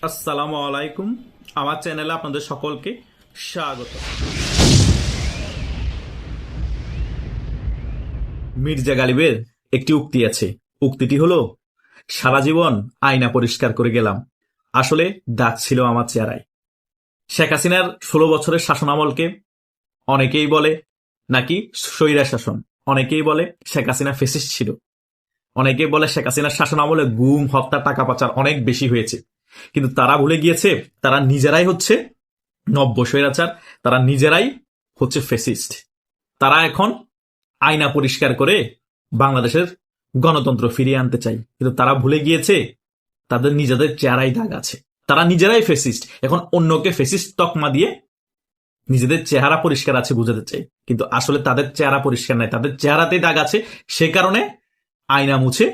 আসসালামু আলাইকুম। আমার চ্যানেলে আপনাদের সকলকে স্বাগত। মির্জা গালিবের একটি উক্তি আছে। উক্তিটি হলো, সারা জীবন আয়না পরিষ্কার করে গেলাম, আসলে দাগ ছিল আমার চেহারায়। শেখ হাসিনার 16 বছরের শাসনামলকে অনেকেই বলে নাকি স্বৈরা শাসন, অনেকেই বলে শেখ হাসিনা ফেসিস্ট ছিল, অনেকেই বলে শেখ হাসিনার শাসনামলে গুম, হত্যা, টাকা পাচার অনেক বেশি হয়েছে। কিন্তু তারা ভুলে গিয়েছে তারা নিজেরাই হচ্ছে নব্য স্বৈরাচার, তারা নিজেরাই হচ্ছে ফেসিস্ট। তারা এখন আয়না পরিষ্কার করে বাংলাদেশের গণতন্ত্র ফিরিয়ে আনতে চাই, কিন্তু তারা ভুলে গিয়েছে তাদের নিজেদের চেহারাই দাগ আছে। তারা নিজেরাই ফেসিস্ট, এখন অন্যকে ফেসিস্ট তকমা দিয়ে নিজেদের চেহারা পরিষ্কার আছে বুঝাতে চাই, কিন্তু আসলে তাদের চেহারা পরিষ্কার নাই, তাদের চেহারাতেই দাগ আছে। সে কারণে আয়না মুছে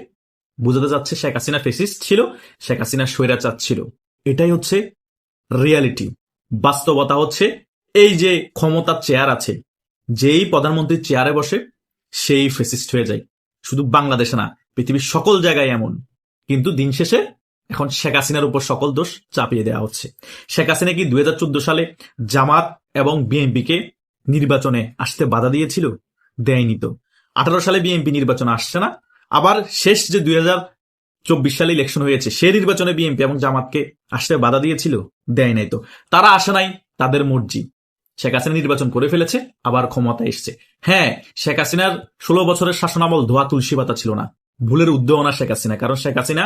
বুঝাতে যাচ্ছে শেখ হাসিনা ফেসিস্ট ছিল, শেখ হাসিনা স্বৈরাচার ছিল। এটাই হচ্ছে রিয়ালিটি। বাস্তবতা হচ্ছে এই যে ক্ষমতার চেয়ার আছে, যেই প্রধানমন্ত্রীর চেয়ারে বসে সেই ফেসিস্ট হয়ে যায়। শুধু বাংলাদেশে না, পৃথিবীর সকল জায়গায় এমন। কিন্তু দিন শেষে এখন শেখ হাসিনার উপর সকল দোষ চাপিয়ে দেওয়া হচ্ছে। শেখ হাসিনা কি 2014 সালে জামাত এবং বিএনপিকে নির্বাচনে আসতে বাধা দিয়েছিল? দেয়নি তো। 18 সালে বিএনপি নির্বাচনে আসছে না, আবার শেষ যে 2024 সালে ইলেকশন হয়েছে সে নির্বাচনে বিএনপি এবং জামাতকে আসতে বাধা দিয়েছিল? দেয় নাই তো। তারা আসে নাই, তাদের মর্জি। শেখ হাসিনা নির্বাচন করে ফেলেছে, আবার ক্ষমতা এসছে। হ্যাঁ, শেখ হাসিনার 16 বছরের শাসনামল ধোয়া তুলসী পাতা ছিল না, ভুলের উদ্যোগ না শেখ হাসিনা, কারণ শেখ হাসিনা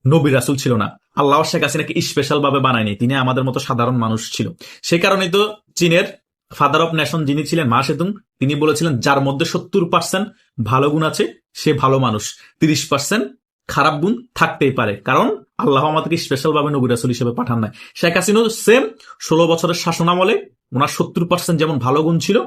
নবী রাসুল ছিল না। আল্লাহ শেখ হাসিনাকে স্পেশাল ভাবে বানায়নি, তিনি আমাদের মতো সাধারণ মানুষ ছিল। সে কারণেই তো চীনের ফাদার অফ নেশন যিনি ছিলেন মা সেতুং, তিনি বলেছিলেন যার মধ্যে 70% ভালো গুণ আছে সে ভালো মানুষ, 30% খারাপ গুণ থাকতেই পারে, কারণ আল্লাহ আমাদেরকে স্পেশাল ভাবে নবী রাসুল হিসেবে পাঠান নাই। শেখ হাসিনা সেম 16 বছরের শাসনামলে ওনার 70% যেমন ভালো গুণ ছিল,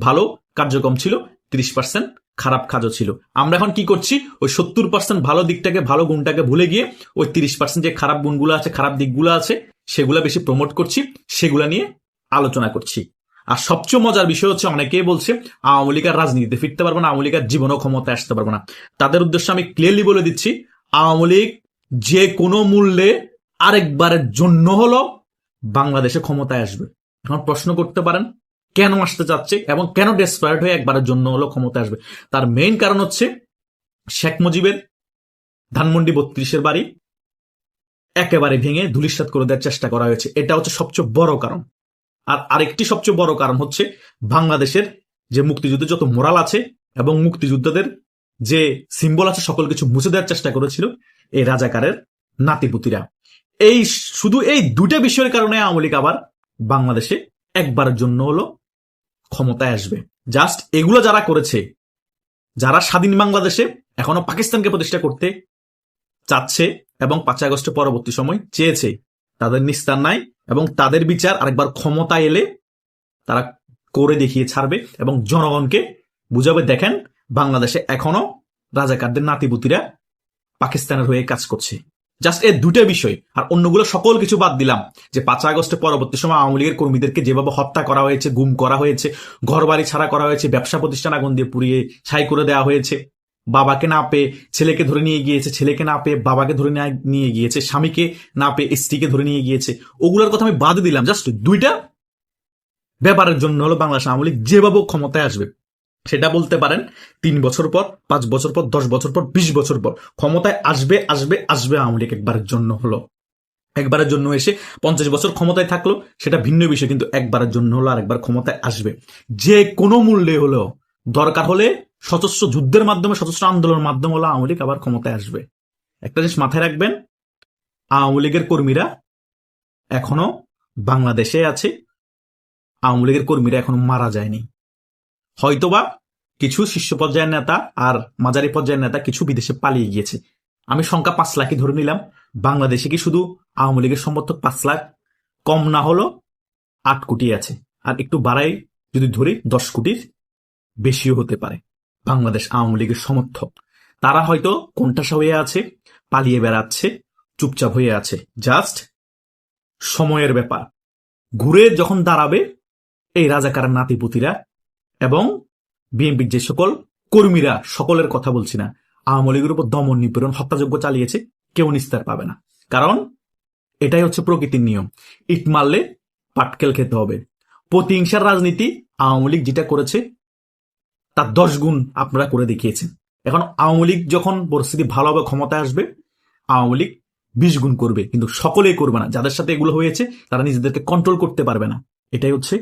ভালো কার্যক্রম ছিল, 30% খারাপ কাজও ছিল। আমরা এখন কি করছি, ওই 70% ভালো দিকটাকে, ভালো গুণটাকে ভুলে গিয়ে ওই 30% যে খারাপ গুণগুলো আছে, খারাপ দিকগুলো আছে, সেগুলা বেশি প্রমোট করছি, সেগুলা নিয়ে আলোচনা করছি। আর সবচেয়ে মজার বিষয় হচ্ছে, অনেকেই বলছে আওয়ামী লীগ আর রাজনীতিতে ফিরতে পারবো না, আওয়ামী লীগ আর জীবনও ক্ষমতায় আসতে পারবো না। তাদের উদ্দেশ্যে আমি ক্লিয়ারলি বলে দিচ্ছি, আওয়ামী লীগ যে কোনো মূল্যে আরেকবারের জন্য হলো বাংলাদেশে ক্ষমতায় আসবে। এখন প্রশ্ন করতে পারেন কেন আসতে চাচ্ছে এবং কেন ডেসপারেট হয়ে একবারের জন্য হলো ক্ষমতায় আসবে। তার মেইন কারণ হচ্ছে শেখ মুজিবের ধানমন্ডি 32-এর বাড়ি একেবারে ভেঙে ধূলিসাৎ করে দেওয়ার চেষ্টা করা হয়েছে, এটা হচ্ছে সবচেয়ে বড় কারণ। আর আরেকটি সবচেয়ে বড় কারণ হচ্ছে বাংলাদেশের যে মুক্তিযুদ্ধে যত মোরাল আছে এবং মুক্তিযোদ্ধাদের যে সিম্বল আছে সকল কিছু মুছে দেওয়ার চেষ্টা করেছিল এই রাজাকারের নাতিপুতিরা। এই শুধু এই দুটো বিষয়ের কারণে আওয়ামী লীগ আবার বাংলাদেশে একবারের জন্য হলো ক্ষমতায় আসবে। জাস্ট এগুলো যারা করেছে, যারা স্বাধীন বাংলাদেশে এখনো পাকিস্তানকে প্রতিষ্ঠা করতে চাচ্ছে এবং 5 আগস্টের পরবর্তী সময় চেয়েছে, তাদের নিস্তার নাই এবং তাদের বিচার আরেকবার ক্ষমতা এলে তারা করে দেখিয়ে ছাড়বে এবং জনগণকে বুঝাবে, দেখেন বাংলাদেশে এখনো রাজাকারদের নাতিপুতিরা পাকিস্তানের হয়ে কাজ করছে। জাস্ট এই দুটো বিষয়, আর অন্যগুলো সকল কিছু বাদ দিলাম। যে 5 আগস্টের পরবর্তী সময় আওয়ামী লীগের কর্মীদেরকে যেভাবে হত্যা করা হয়েছে, গুম করা হয়েছে, ঘর বাড়ি ছাড়া করা হয়েছে, ব্যবসা প্রতিষ্ঠান আগুন দিয়ে পুড়িয়ে ছাই করে দেওয়া হয়েছে, বাবাকে না পেয়ে ছেলেকে ধরে নিয়ে গিয়েছে, ছেলেকে না পেয়ে বাবাকে ধরে নিয়ে গিয়েছে, স্বামীকে না পেয়ে স্ত্রীকে ধরে নিয়ে গিয়েছে, ওগুলোর কথা আমি বাদ দিলাম। জাস্ট দুইটা ব্যাপারের জন্য হলো বাংলাদেশ আওয়ামী লীগ যেভাবে ক্ষমতায় আসবে। সেটা বলতে পারেন 3 বছর পর, 5 বছর পর, 10 বছর পর, 20 বছর পর ক্ষমতায় আসবে আসবে আসবে আওয়ামী লীগ একবারের জন্য হলো। একবারের জন্য এসে 50 বছর ক্ষমতায় থাকলো সেটা ভিন্ন বিষয়, কিন্তু একবারের জন্য হলো আর একবার ক্ষমতায় আসবে। যে কোনো মূল্যে হলো, দরকার হলে সশস্ত্র যুদ্ধের মাধ্যমে, সশস্ত্র আন্দোলনের মাধ্যমে হলো আওয়ামী লীগ আবার ক্ষমতায় আসবে। একটা জিনিস মাথায় রাখবেন, আওয়ামী লীগের কর্মীরা এখনো বাংলাদেশে আছে, আওয়ামী লীগের কর্মীরা এখনো মারা যায়নি। হয়তোবা কিছু শীর্ষ পর্যায়ের নেতা আর মাঝারি পর্যায়ের নেতা কিছু বিদেশে পালিয়ে গিয়েছে। আমি সংখ্যা 5 লাখই ধরে নিলাম। বাংলাদেশে কি শুধু আওয়ামী লীগের সমর্থক 5 লাখ? কম না হলো 8 কোটি আছে, আর একটু বাড়াই যদি ধরি 10 কোটির বেশিও হতে পারে বাংলাদেশ আওয়ামী লীগের সমর্থক। তারা হয়তো কোণঠাসা হয়ে আছে, পালিয়ে বেড়াচ্ছে, চুপচাপ হয়ে আছে। জাস্ট সময়ের ব্যাপার, ঘুরে যখন দাঁড়াবে এই রাজাকারের নাতিপুতিরা এবং বিএনপির যে সকল কর্মীরা, সকলের কথা বলছি না, আওয়ামী লীগের উপর দমন নিপীড়ন হত্যাযজ্ঞ চালিয়েছে, কেউ নিস্তার পাবে না। কারণ এটাই হচ্ছে প্রকৃতির নিয়ম। ইট মারলে পাটকেল খেতে হবে। প্রতিহিংসার রাজনীতি আওয়ামী লীগ যেটা করেছে তার 10 গুণ আপনারা করে দেখিয়েছেন। এখন আওয়ামী লীগ যখন পরিস্থিতি ভালো হবে, ক্ষমতায় আসবে, আওয়ামী লীগ 20 গুণ করবে, কিন্তু সকলেই করবে না। যাদের সাথে এগুলো হয়েছে তারা নিজেদেরকে কন্ট্রোল করতে পারবে না। এটাই হচ্ছে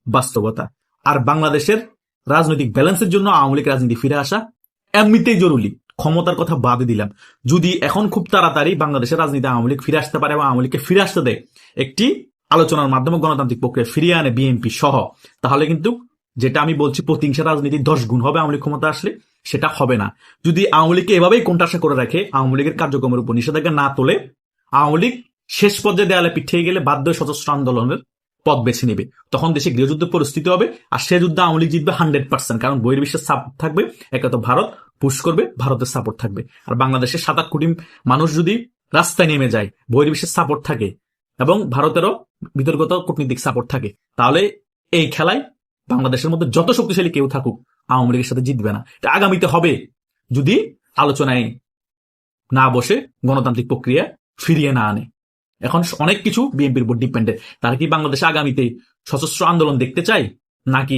বাস্তবতা। আর বাংলাদেশের রাজনৈতিক ব্যালেন্সের জন্য আওয়ামী লীগ রাজনীতি ফিরে আসা এমনিতেই জরুরি। ক্ষমতার কথা বাদে দিলাম, যদি এখন খুব তাড়াতাড়ি বাংলাদেশের রাজনীতি আওয়ামী লীগ ফিরে আসতে পারে এবং আওয়ামী লীগকে ফিরে আসতে দেয় একটি আলোচনার মাধ্যমে গণতান্ত্রিক প্রক্রিয়া ফিরিয়ে আনে বিএনপি সহ, তাহলে কিন্তু যেটা আমি বলছি প্রতিহিংসা রাজনীতি 10 গুণ হবে আওয়ামী লীগ ক্ষমতা আসলে, সেটা হবে না। যদি আওয়ামী লীগকে এভাবেই কোণঠাসা করে রাখে, আওয়ামী লীগের কার্যক্রমের উপর নিষেধাজ্ঞা না তোলে, আওয়ামী লীগ শেষ পর্যায়ে দেয়ালে পিঠিয়ে গেলে বাধ্য হয়ে সশস্ত্র আন্দোলনের পথ বেছে নেবে। তখন দেশে গৃহযুদ্ধ পরিস্থিতি হবে, আর সে যুদ্ধে আওয়ামী লীগ জিতবে 100%, কারণ বহির্বিশ্বের সাপোর্ট থাকবে, একে তো ভারত পুশ করবে, ভারতের সাপোর্ট থাকবে। আর বাংলাদেশের 7-8 কোটি মানুষ যদি রাস্তায় নেমে যায়, বহির্বিশ্বের সাপোর্ট থাকে এবং ভারতেরও বিতর্কত কূটনীতিক সাপোর্ট থাকে, তাহলে এই খেলায় বাংলাদেশের মধ্যে যত শক্তিশালী কেউ থাকুক আওয়ামী লীগের সাথে জিতবে না। এটা আগামীতে হবে যদি আলোচনায় না বসে গণতান্ত্রিক প্রক্রিয়া ফিরিয়ে না আনে। এখন অনেক কিছু বিএনপির উপর ডিপেন্ডেন্ট। তারা কি বাংলাদেশে আগামীতে সশস্ত্র আন্দোলন দেখতে চায়, নাকি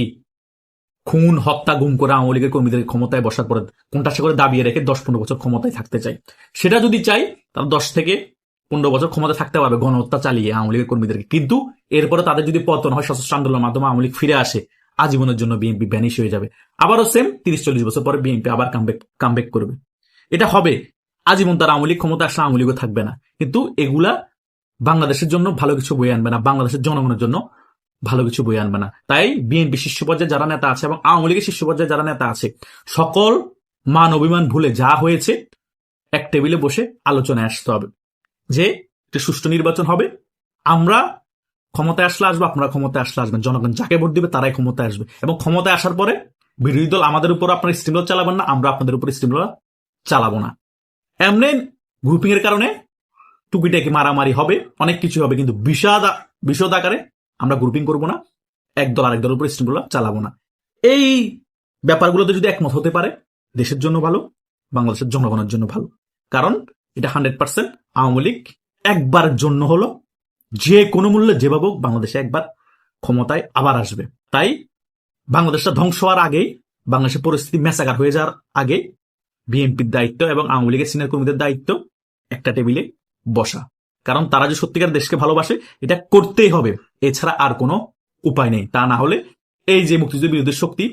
খুন হত্যা গুম করে আওয়ামী লীগের কর্মীদের ক্ষমতায় বসার পরে কোণঠাসা করে দাবিয়ে রেখে 10-15 বছর ক্ষমতায় থাকতে চায়? সেটা যদি চাই তাহলে 10 থেকে 15 বছর ক্ষমতা থাকতে পারবে গণহত্যা চালিয়ে আওয়ামী লীগের কর্মীদেরকে, কিন্তু এরপরে তাদের যদি পতন হয়, সশস্ত্র আন্দোলনের মাধ্যমে আওয়ামী লীগ ফিরে আসে, আজীবনের জন্য বিএনপি ভ্যানিশ হয়ে যাবে। আবারও সেম 30-40 বছর পরে বিএনপি আবার কামব্যাক করবে। এটা হবে। আজীবন তার আওয়ামী লীগ ক্ষমতা আসলে আওয়ামী লীগও থাকবে না। কিন্তু এগুলা বাংলাদেশের জন্য ভালো কিছু বয়ে আনবে না, বাংলাদেশের জনগণের জন্য ভালো কিছু বয়ে আনবে না। তাই বিএনপি শীর্ষ পর্যায়ে যারা নেতা আছে এবং আওয়ামী লীগের শীর্ষ পর্যায়ে যারা নেতা আছে, সকল মান অভিমান ভুলে যা হয়েছে এক টেবিলে বসে আলোচনায় আসতে হবে যে একটা সুষ্ঠু নির্বাচন হবে। আমরা ক্ষমতায় আসলে আসবো, আপনারা ক্ষমতায় আসলে আসবেন, জনগণ যাকে ভোট দিবে তারাই ক্ষমতায় আসবে। এবং ক্ষমতায় আসার পরে বিরোধী দল আমাদের উপর আপনার স্টিমরোল চালাবেন না, আমরা আপনাদের উপর স্টিমরোল চালাবো না। এমনি গ্রুপিং এর কারণে টুকিটাকি মারামারি হবে, অনেক কিছু হবে, কিন্তু বিশদ আকারে আমরা গ্রুপিং করবো না, একদল আরেক দলের উপর স্টিমরোল চালাবো না। এই ব্যাপারগুলোতে যদি একমত হতে পারে, দেশের জন্য ভালো, বাংলাদেশের জনগণের জন্য ভালো। কারণ এটা 100% আওয়ামী লীগ একবারের জন্য হলো, যে কোনো মূল্যে যেভাবে বাংলাদেশে একবার ক্ষমতায় আবার আসবে। তাই বাংলাদেশটা ধ্বংস হওয়ার আগেই, বাংলাদেশের পরিস্থিতি মেসাকার হয়ে যাওয়ার আগে বিএনপির দায়িত্ব এবং আওয়ামী লীগের সিনিয়র কর্মীদের দায়িত্ব একটা টেবিলে বসা। কারণ তারা যে সত্যিকার দেশকে ভালোবাসে, এটা করতেই হবে, এছাড়া আর কোনো উপায় নেই। তা না হলে এই যে মুক্তিযুদ্ধের বিরোধী শক্তি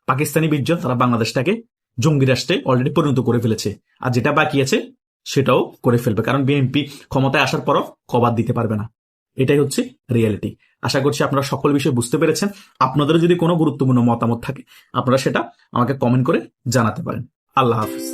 পাকিস্তানি বীর্য, তারা বাংলাদেশটাকে জঙ্গি রাষ্ট্রে অলরেডি পরিণত করে ফেলেছে, আর যেটা বাকি আছে সেটাও করে ফেলবে। কারণ বিএনপি ক্ষমতায় আসার পরও কবাদ দিতে পারবে না। এটাই হচ্ছে রিয়েলিটি। আশা করছি আপনারা সকল বিষয় বুঝতে পেরেছেন। আপনাদের যদি কোনো গুরুত্বপূর্ণ মতামত থাকে, আপনারা সেটা আমাকে কমেন্ট করে জানাতে পারেন। আল্লাহ হাফিজ।